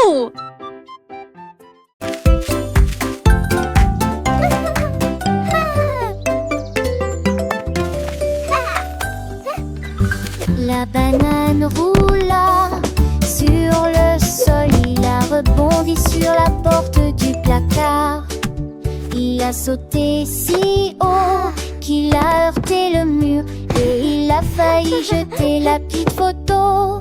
go! La banane roula sur le sol, il a rebondi sur la porte du placard. Il a sauté si haut qu'il a heurté le mur et il a failli jeter la petite photo.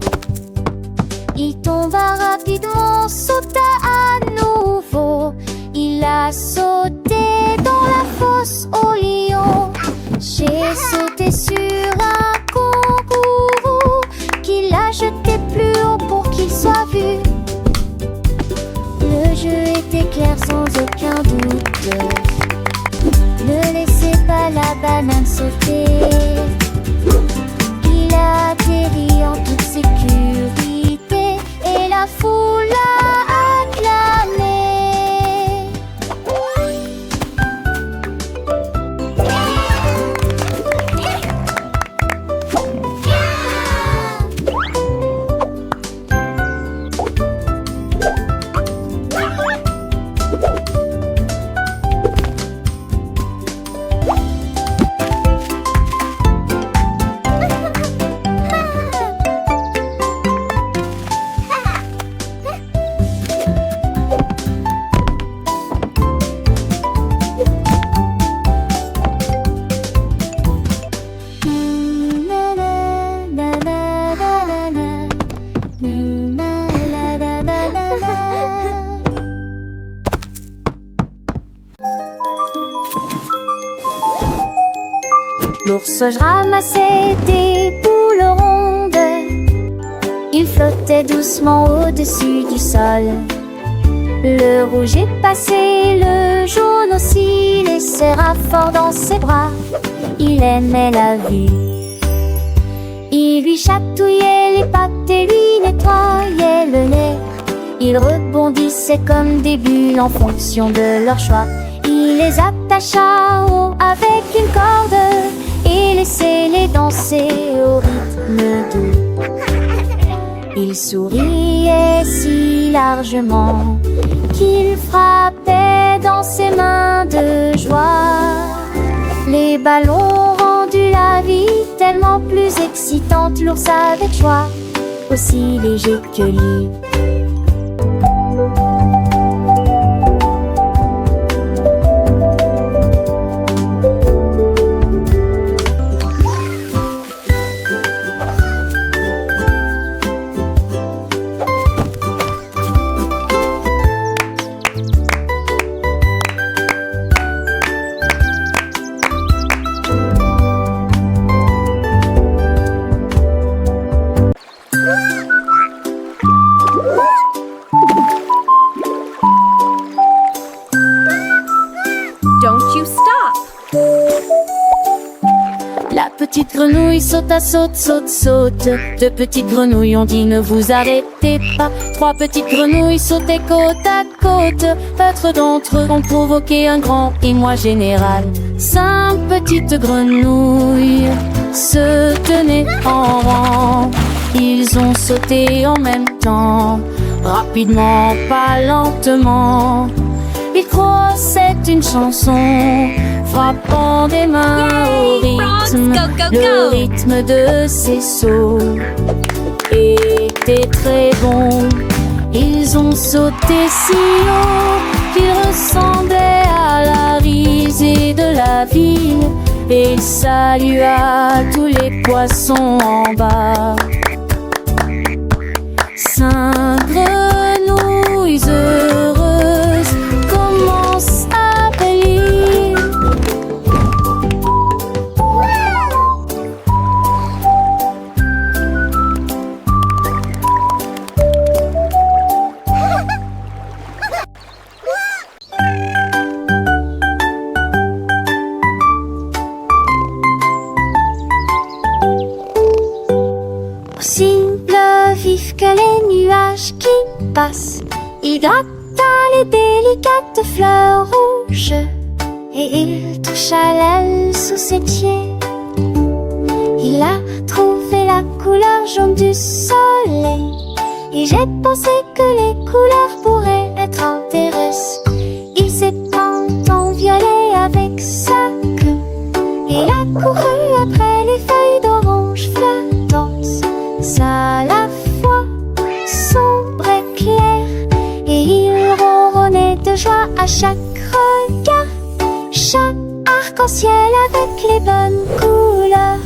Il tomba rapidement, sauta à nouveau. Il a sauté dans la fosse au lion. J'ai sauté sur un kangourou qu'il a jeté plus haut pour qu'il soit vu. Le jeu était clair sans aucun doute. Ne laissez pas la banane sauter. Il a atterri en toute sécurité et la foule l'a acclamé. L'ours ramassait des boules rondes. Il flottait doucement au-dessus du sol. Le rouge est passé, le jaune aussi les serra fort dans ses bras. Il aimait la vie. Il lui chatouillait les pattes et lui nettoyait le nez. Ils rebondissaient comme des bulles en fonction de leur choix. Il les attacha haut avec une corde et laissait-les danser au rythme doux. Il souriait si largement qu'il frappait dans ses mains de joie. Les ballons ont rendu la vie tellement plus excitante. L'ours avec joie, aussi léger que lui. Don't you stop! La petite grenouille sauta, saute, saute, saute. Deux petites grenouilles ont dit ne vous arrêtez pas. Trois petites grenouilles sautaient côte à côte. Quatre d'entre eux ont provoqué un grand émoi général. Cinq petites grenouilles se tenaient en rang. Ils ont sauté en même temps, rapidement, pas lentement. Ils crossaient une chanson, frappant des mains au rythme. Le rythme de ces sauts était très bon. Ils ont sauté si haut qu'ils ressemblaient à la risée de la ville. Et ils salua tous les poissons en bas. Cinq grenouilles heureuses commencent à bêlir. Vif que les nuages qui passent, il gratta les délicates fleurs rouges et il toucha l'aile sous ses pieds. Il a trouvé la couleur jaune du soleil Et j'ai pensé que les couleurs pourraient être intéressantes. Il s'est peint en violet avec sa queue et a couru après les feuilles d'orange flottantes. À la fois sombre et clair, et il ronronnait de joie à chaque regard. Chat arc-en-ciel avec les bonnes couleurs.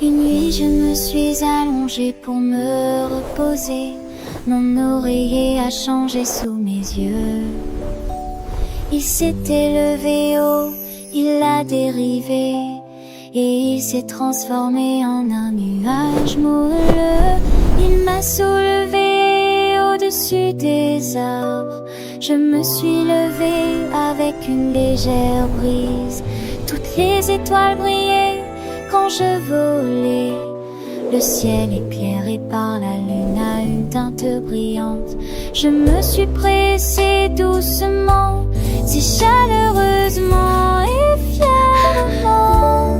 Une nuit, je me suis allongée pour me reposer. Mon oreiller a changé sous mes yeux. Il s'était levé haut, il a dérivé, et il s'est transformé en un nuage moelleux. Il m'a soulevé au-dessus des arbres. Je me suis levée avec une légère brise. Toutes les étoiles brillaient quand je volais. Le ciel éclairé par la lune a une teinte brillante. Je me suis pressée doucement, si chaleureusement et fièrement.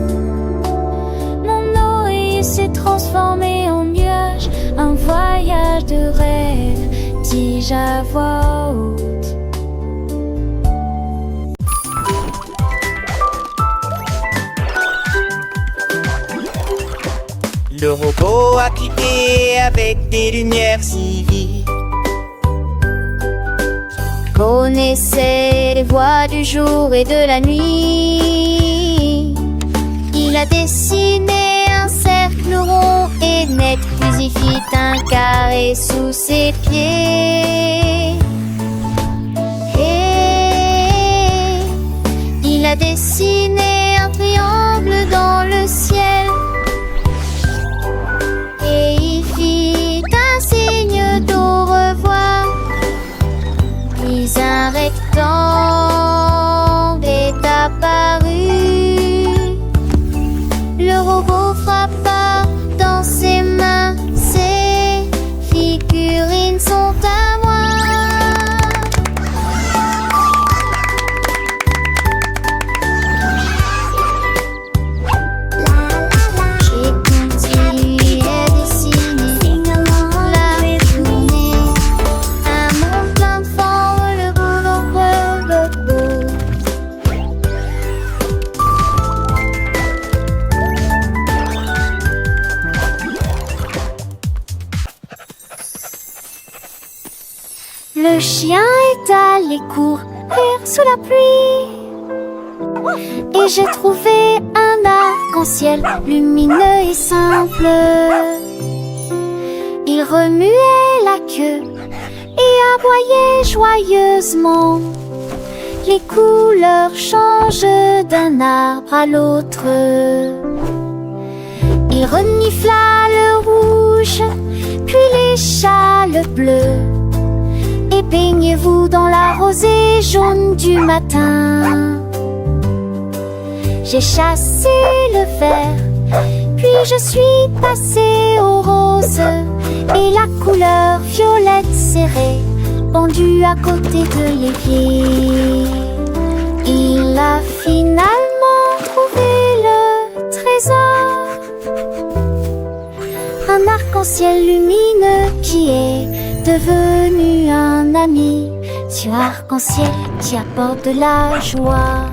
Mon oreiller s'est transformé en nuage, un voyage de rêve, dis-je à voix haute. Le robot a cliqué avec des lumières si vives. Connaissait les voix du jour et de la nuit. Il a dessiné un cercle rond et net, puis il fit un carré sous ses pieds. Et il a dessiné un triangle dans le ciel. Et il fit un signe d'au revoir. Puis un rectangle est apparu. Le robot frappa dans ses mains. Ces figurines sont à moi. J'ai continué à dessiner la journée. Un monde plein de formes, le robot. Le chien est allé courir sous la pluie. Et j'ai trouvé un arc-en-ciel lumineux et simple. Il remuait la queue et aboyait joyeusement. Les couleurs changent d'un arbre à l'autre. Il renifla le rouge, puis les châles bleus. Et baignez-vous dans la rosée jaune du matin. J'ai chassé le vert, puis je suis passée au rose. Et la couleur violette serrée, pendue à côté de l'évier. Il a finalement trouvé le trésor. Un arc-en-ciel lumineux qui est devenu un ami. Dieu arc-en-ciel qui apporte de la joie.